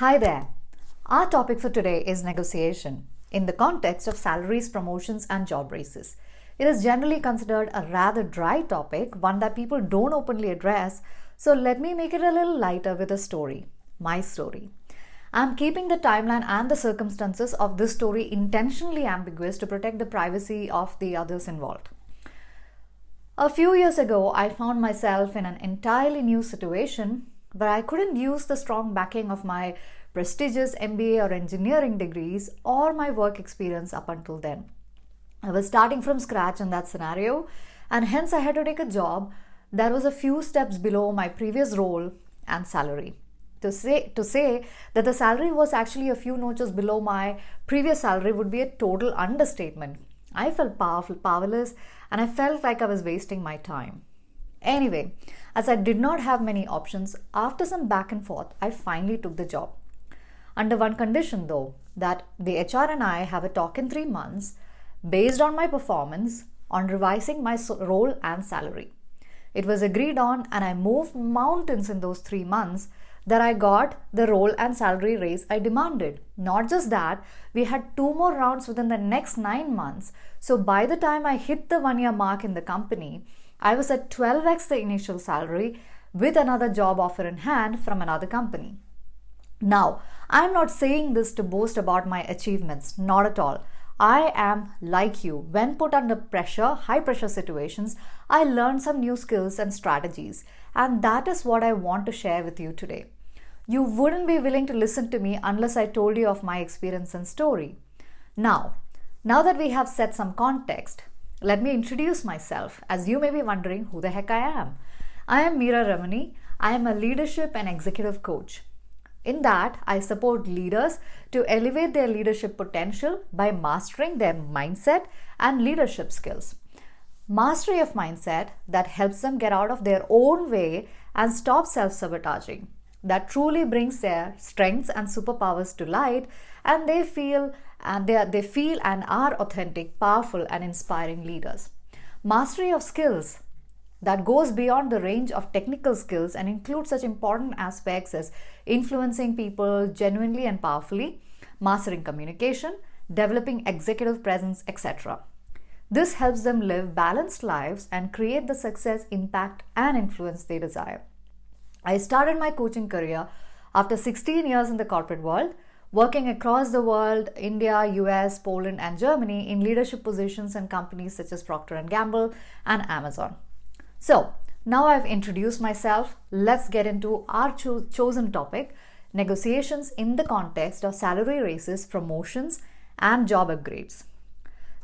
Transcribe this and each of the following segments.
Hi there. Our topic for today is negotiation in the context of salaries, promotions, and job raises. It is generally considered a rather dry topic, one that people don't openly address, so let me make it a little lighter with a story. My story. I'm keeping the timeline and the circumstances of this story intentionally ambiguous to protect the privacy of the others involved. A few years ago, I found myself in an entirely new situation where I couldn't use the strong backing of my prestigious MBA or engineering degrees or my work experience up until then. I was starting from scratch in that scenario, and hence I had to take a job that was a few steps below my previous role and salary. To say that the salary was actually a few notches below my previous salary would be a total understatement. I felt powerless, and I felt like I was wasting my time. Anyway, as I did not have many options, after some back and forth, I finally took the job. Under one condition though, that the HR and I have a talk in 3 months based on my performance on revising my role and salary. It was agreed on, and I moved mountains in those 3 months that I got the role and salary raise I demanded. Not just that, we had 2 more rounds within the next 9 months. So by the time I hit the 1-year mark in the company, I was at 12x the initial salary with another job offer in hand from another company. Now, I'm not saying this to boast about my achievements, not at all. I am like you. When put under pressure, high pressure situations, I learned some new skills and strategies, and that is what I want to share with you today. You wouldn't be willing to listen to me unless I told you of my experience and story. Now that we have set some context, let me introduce myself, as you may be wondering who the heck I am. I am Meera Remani. I am a leadership and executive coach. In that, I support leaders to elevate their leadership potential by mastering their mindset and leadership skills. Mastery of mindset that helps them get out of their own way and stop self-sabotaging. That truly brings their strengths and superpowers to light, and they feel and are authentic, powerful, and inspiring leaders. Mastery of skills that goes beyond the range of technical skills and includes such important aspects as influencing people genuinely and powerfully, mastering communication, developing executive presence, etc. This helps them live balanced lives and create the success, impact, and influence they desire. I started my coaching career after 16 years in the corporate world, working across the world, India, US, Poland, and Germany in leadership positions in companies such as Procter & Gamble and Amazon. So, now I've introduced myself, let's get into our chosen topic, negotiations in the context of salary raises, promotions, and job upgrades.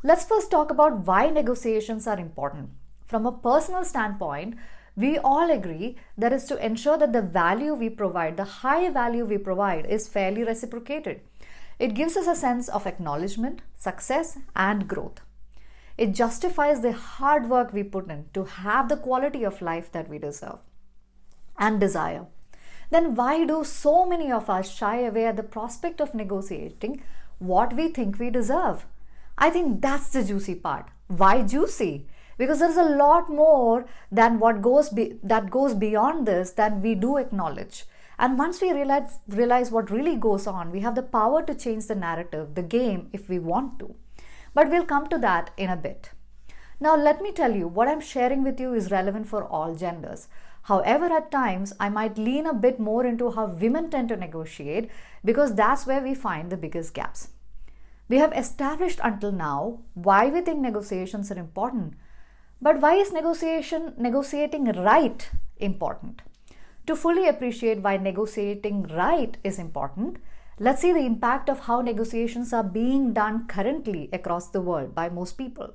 Let's first talk about why negotiations are important. From a personal standpoint, we all agree that is to ensure that the value we provide, the high value we provide, is fairly reciprocated. It gives us a sense of acknowledgement, success, and growth. It justifies the hard work we put in to have the quality of life that we deserve and desire. Then why do so many of us shy away at the prospect of negotiating what we think we deserve? I think that's the juicy part. Why juicy? Because there's a lot more than that goes beyond this than we do acknowledge. And once we realize what really goes on, we have the power to change the narrative, the game, if we want to. But we'll come to that in a bit. Now let me tell you, what I'm sharing with you is relevant for all genders. However, at times, I might lean a bit more into how women tend to negotiate because that's where we find the biggest gaps. We have established until now why we think negotiations are important. But why is negotiating right important? To fully appreciate why negotiating right is important, let's see the impact of how negotiations are being done currently across the world by most people.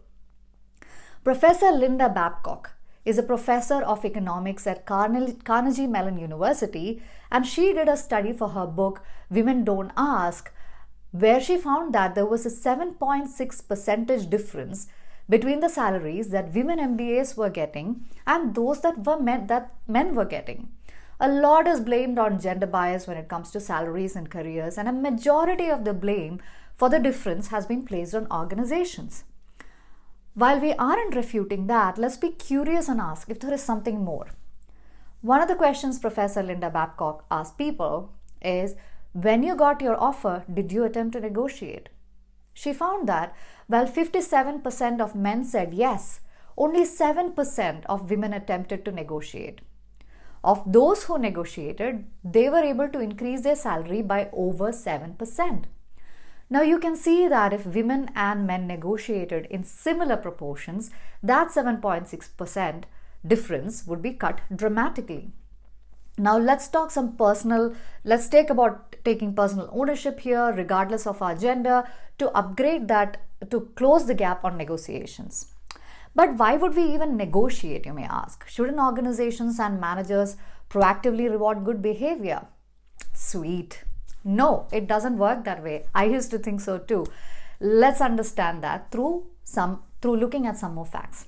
Professor Linda Babcock is a professor of economics at Carnegie Mellon University, and she did a study for her book Women Don't Ask, where she found that there was a 7.6% difference between the salaries that women MBAs were getting and those that men were getting. A lot is blamed on gender bias when it comes to salaries and careers, and a majority of the blame for the difference has been placed on organizations. While we aren't refuting that, let's be curious and ask if there is something more. One of the questions Professor Linda Babcock asked people is, When you got your offer, did you attempt to negotiate? She found that while 57% of men said yes, only 7% of women attempted to negotiate. Of those who negotiated, they were able to increase their salary by over 7%. Now you can see that if women and men negotiated in similar proportions, that 7.6% difference would be cut dramatically. Now let's take about taking personal ownership here, regardless of our gender, to upgrade that, to close the gap on negotiations. But why would we even negotiate, you may ask? Shouldn't organizations and managers proactively reward good behavior? Sweet. No, it doesn't work that way. I used to think so too. Let's understand that through looking at some more facts.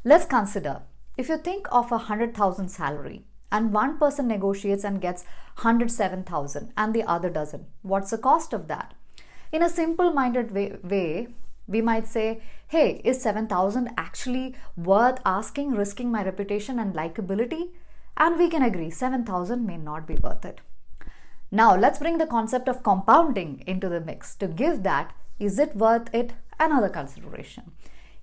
Let's consider, if you think of 100,000 salary and one person negotiates and gets 107,000 and the other doesn't, what's the cost of that? In a simple-minded way, we might say, hey, is 7,000 actually worth asking, risking my reputation and likability? And we can agree 7,000 may not be worth it. Now let's bring the concept of compounding into the mix to give that, is it worth it, another consideration.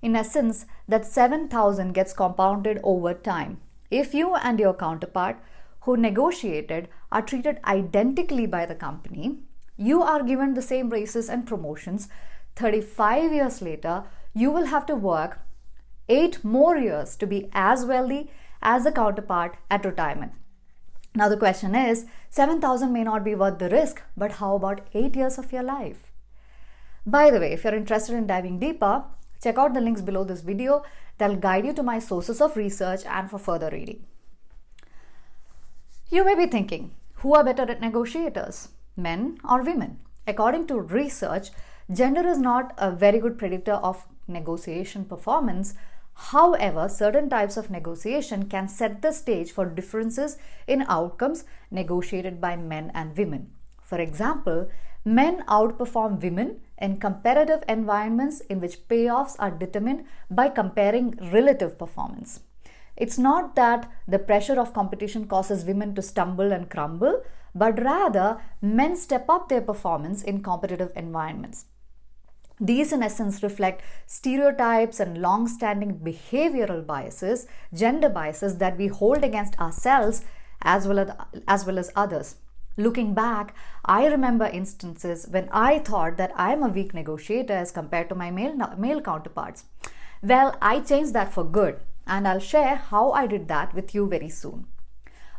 In essence, that 7,000 gets compounded over time. If you and your counterpart who negotiated are treated identically by the company, you are given the same raises and promotions, 35 years later, you will have to work 8 more years to be as wealthy as a counterpart at retirement. Now the question is, 7,000 may not be worth the risk, but how about 8 years of your life? By the way, if you're interested in diving deeper, check out the links below this video. They'll guide you to my sources of research and for further reading. You may be thinking, who are better at negotiators, men or women? According to research, gender is not a very good predictor of negotiation performance. However, certain types of negotiation can set the stage for differences in outcomes negotiated by men and women. For example, men outperform women in competitive environments in which payoffs are determined by comparing relative performance. It's not that the pressure of competition causes women to stumble and crumble, but rather men step up their performance in competitive environments. These in essence reflect stereotypes and long-standing behavioral biases, gender biases that we hold against ourselves as well as others. Looking back, I remember instances when I thought that I am a weak negotiator as compared to my male counterparts. Well, I changed that for good, and I'll share how I did that with you very soon.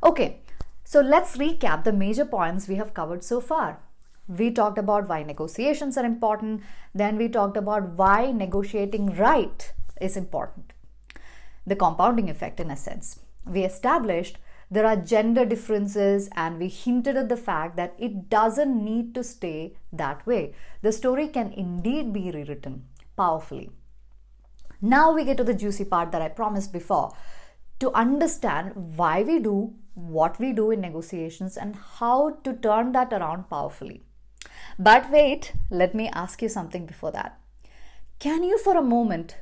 Okay, so let's recap the major points we have covered so far. We talked about why negotiations are important. Then we talked about why negotiating right is important. The compounding effect, in essence. We established there are gender differences and we hinted at the fact that it doesn't need to stay that way. The story can indeed be rewritten powerfully. Now we get to the juicy part that I promised before, to understand why we do what we do in negotiations and how to turn that around powerfully. But wait, let me ask you something before that. Can you for a moment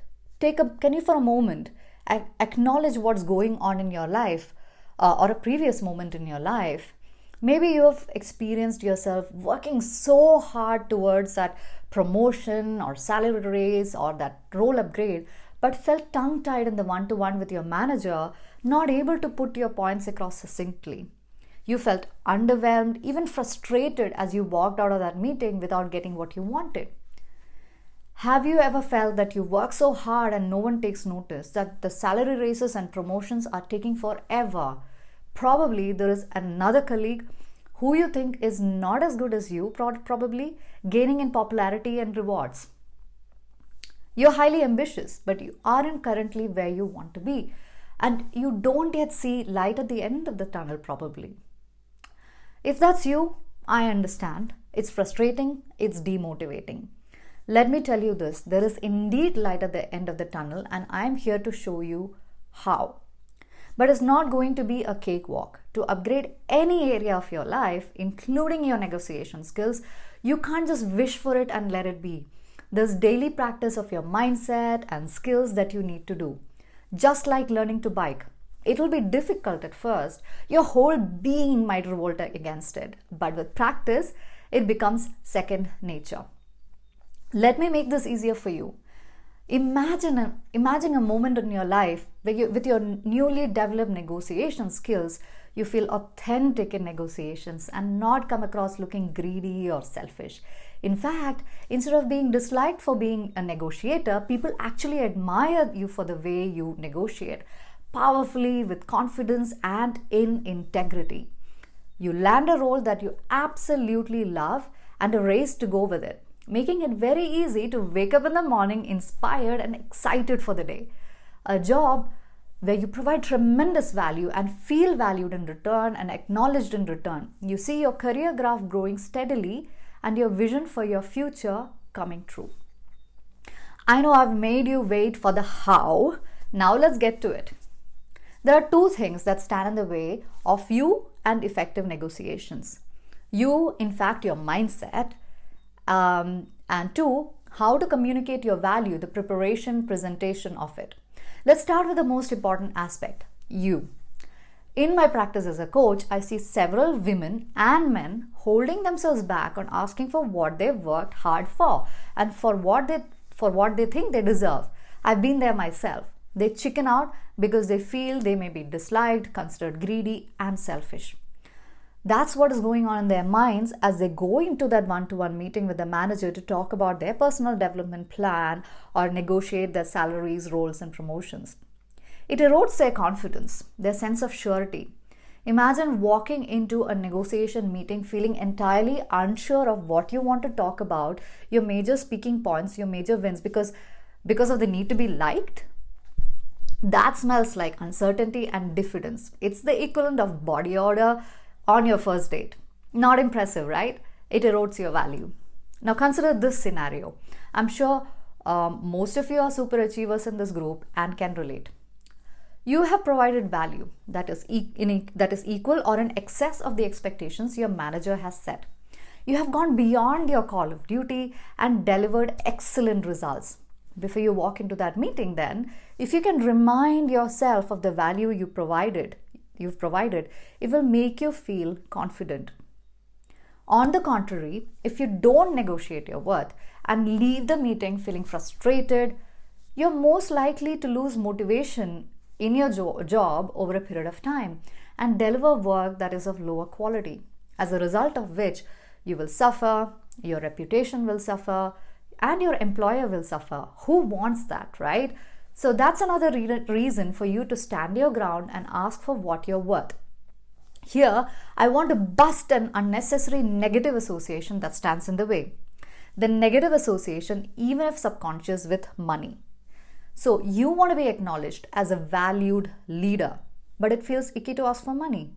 acknowledge what's going on in your life or a previous moment in your life? Maybe you have experienced yourself working so hard towards that promotion or salary raise or that role upgrade, but felt tongue-tied in the one-to-one with your manager, not able to put your points across succinctly. You felt underwhelmed, even frustrated as you walked out of that meeting without getting what you wanted. Have you ever felt that you work so hard and no one takes notice, that the salary raises and promotions are taking forever? Probably there is another colleague who you think is not as good as you, probably gaining in popularity and rewards. You're highly ambitious, but you aren't currently where you want to be, and you don't yet see light at the end of the tunnel probably. If that's you, I understand. It's frustrating, it's demotivating. Let me tell you this, there is indeed light at the end of the tunnel, and I'm here to show you how. But it's not going to be a cakewalk. To upgrade any area of your life, including your negotiation skills, you can't just wish for it and let it be. There's daily practice of your mindset and skills that you need to do. Just like learning to bike. It'll be difficult at first. Your whole being might revolt against it. But with practice, it becomes second nature. Let me make this easier for you. Imagine a moment in your life where with your newly developed negotiation skills, you feel authentic in negotiations and not come across looking greedy or selfish. In fact, instead of being disliked for being a negotiator, people actually admire you for the way you negotiate, powerfully, with confidence, and in integrity. You land a role that you absolutely love and a race to go with it, making it very easy to wake up in the morning inspired and excited for the day. A job where you provide tremendous value and feel valued in return and acknowledged in return. You see your career graph growing steadily and your vision for your future coming true. I know I've made you wait for the how. Now let's get to it. There are two things that stand in the way of you and effective negotiations. You, in fact, your mindset, and two, how to communicate your value, the preparation, presentation of it. Let's start with the most important aspect, you. In my practice as a coach, I see several women and men holding themselves back on asking for what they've worked hard for and for what they think they deserve. I've been there myself. They chicken out because they feel they may be disliked, considered greedy, and selfish. That's what is going on in their minds as they go into that one-to-one meeting with the manager to talk about their personal development plan or negotiate their salaries, roles, and promotions. It erodes their confidence, their sense of surety. Imagine walking into a negotiation meeting feeling entirely unsure of what you want to talk about, your major speaking points, your major wins, because of the need to be liked. That smells like uncertainty and diffidence. It's the equivalent of body odor on your first date. Not impressive, right? It erodes your value. Now consider this scenario. I'm sure most of you are super achievers in this group and can relate. You have provided value that is equal or in excess of the expectations your manager has set. You have gone beyond your call of duty and delivered excellent results. Before you walk into that meeting then, if you can remind yourself of the value you've provided, it will make you feel confident. On the contrary, if you don't negotiate your worth and leave the meeting feeling frustrated, you're most likely to lose motivation in your job over a period of time and deliver work that is of lower quality, as a result of which you will suffer, your reputation will suffer, and your employer will suffer. Who wants that, right? So that's another reason for you to stand your ground and ask for what you're worth. Here, I want to bust an unnecessary negative association that stands in the way. The negative association, even if subconscious, with money. So you want to be acknowledged as a valued leader, but it feels icky to ask for money.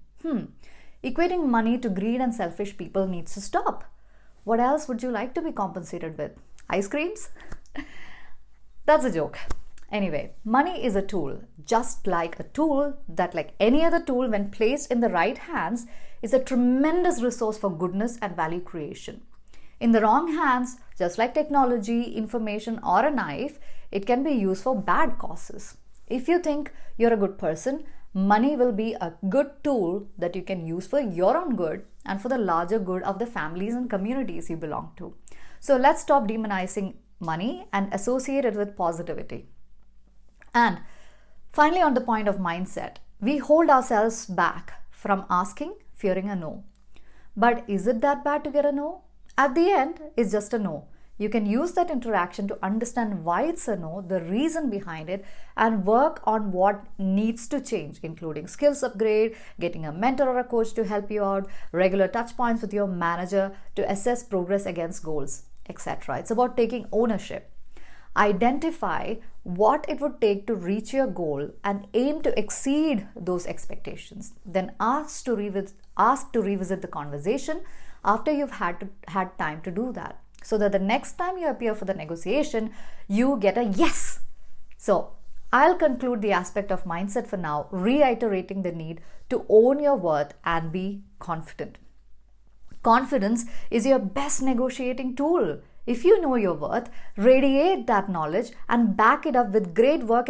Equating money to greed and selfish people needs to stop. What else would you like to be compensated with? Ice creams? That's a joke. Anyway, money is a tool, just like a tool that, like any other tool, when placed in the right hands, is a tremendous resource for goodness and value creation. In the wrong hands, just like technology, information, or a knife, it can be used for bad causes. If you think you're a good person, money will be a good tool that you can use for your own good and for the larger good of the families and communities you belong to. So let's stop demonizing money and associate it with positivity. And finally, on the point of mindset, we hold ourselves back from asking, fearing a no. But is it that bad to get a no? At the end, it's just a no. You can use that interaction to understand why it's a no, the reason behind it, and work on what needs to change, including skills upgrade, getting a mentor or a coach to help you out, regular touch points with your manager to assess progress against goals, etc. It's about taking ownership. Identify what it would take to reach your goal and aim to exceed those expectations. Then ask to revisit the conversation after you've had time to do that, so that the next time you appear for the negotiation, you get a yes. So I'll conclude the aspect of mindset for now, reiterating the need to own your worth and be confident. Confidence is your best negotiating tool. If you know your worth, radiate that knowledge and back it up with great work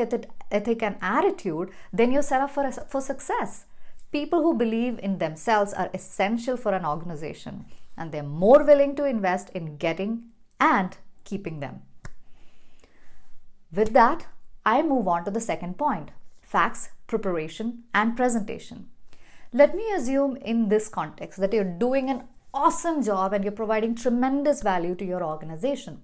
ethic and attitude, then you're set up for success. People who believe in themselves are essential for an organization, and they're more willing to invest in getting and keeping them. With that, I move on to the second point: facts, preparation, and presentation. Let me assume in this context that you're doing an awesome job and you're providing tremendous value to your organization.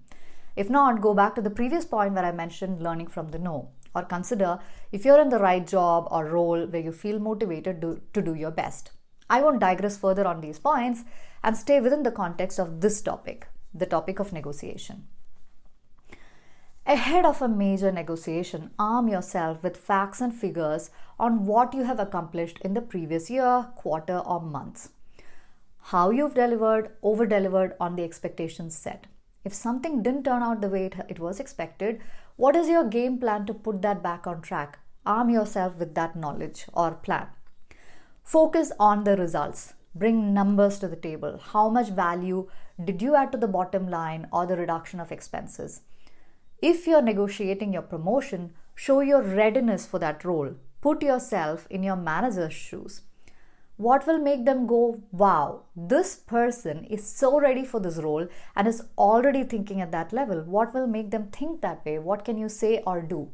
If not, go back to the previous point where I mentioned learning from the no, or consider if you're in the right job or role where you feel motivated to do your best. I won't digress further on these points and stay within the context of this topic, the topic of negotiation. Ahead of a major negotiation, arm yourself with facts and figures on what you have accomplished in the previous year, quarter, or months. How you've delivered, over-delivered on the expectations set. If something didn't turn out the way it was expected, what is your game plan to put that back on track? Arm yourself with that knowledge or plan. Focus on the results. Bring numbers to the table. How much value did you add to the bottom line or the reduction of expenses? If you're negotiating your promotion, show your readiness for that role. Put yourself in your manager's shoes. What will make them go, wow, this person is so ready for this role and is already thinking at that level? What will make them think that way? What can you say or do?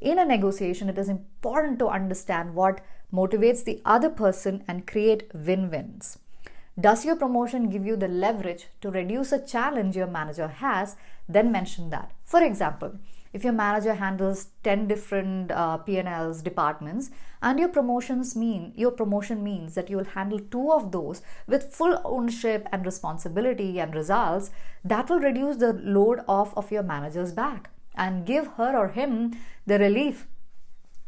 In a negotiation, it is important to understand what motivates the other person and create win-wins. Does your promotion give you the leverage to reduce a challenge your manager has? Then mention that. For example, if your manager handles 10 different P&Ls departments and your promotion means that you will handle 2 of those with full ownership and responsibility and results, that will reduce the load off of your manager's back and give her or him the relief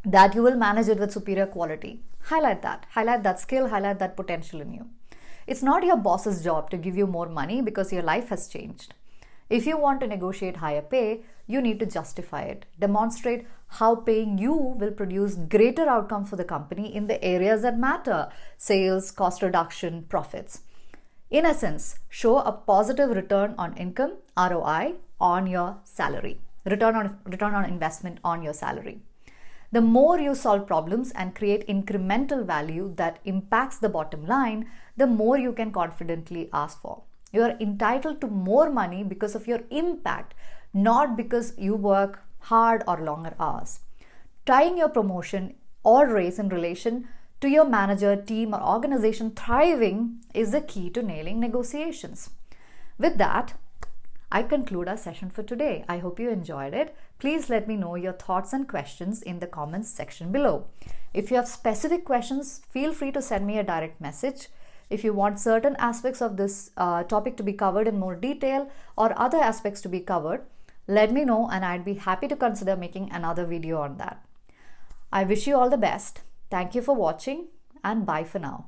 that you will manage it with superior quality. Highlight that skill, highlight that potential in you. It's not your boss's job to give you more money because your life has changed. If you want to negotiate higher pay, you need to justify it. Demonstrate how paying you will produce greater outcomes for the company in the areas that matter: sales, cost reduction, profits. In essence, show a positive return on income, ROI, on your salary. Return on investment on your salary. The more you solve problems and create incremental value that impacts the bottom line, the more you can confidently ask for. You are entitled to more money because of your impact, not because you work hard or longer hours. Tying your promotion or raise in relation to your manager, team, or organization thriving is the key to nailing negotiations. With that, I conclude our session for today. I hope you enjoyed it. Please let me know your thoughts and questions in the comments section below. If you have specific questions, feel free to send me a direct message. If you want certain aspects of this topic to be covered in more detail or other aspects to be covered, let me know and I'd be happy to consider making another video on that. I wish you all the best. Thank you for watching and bye for now.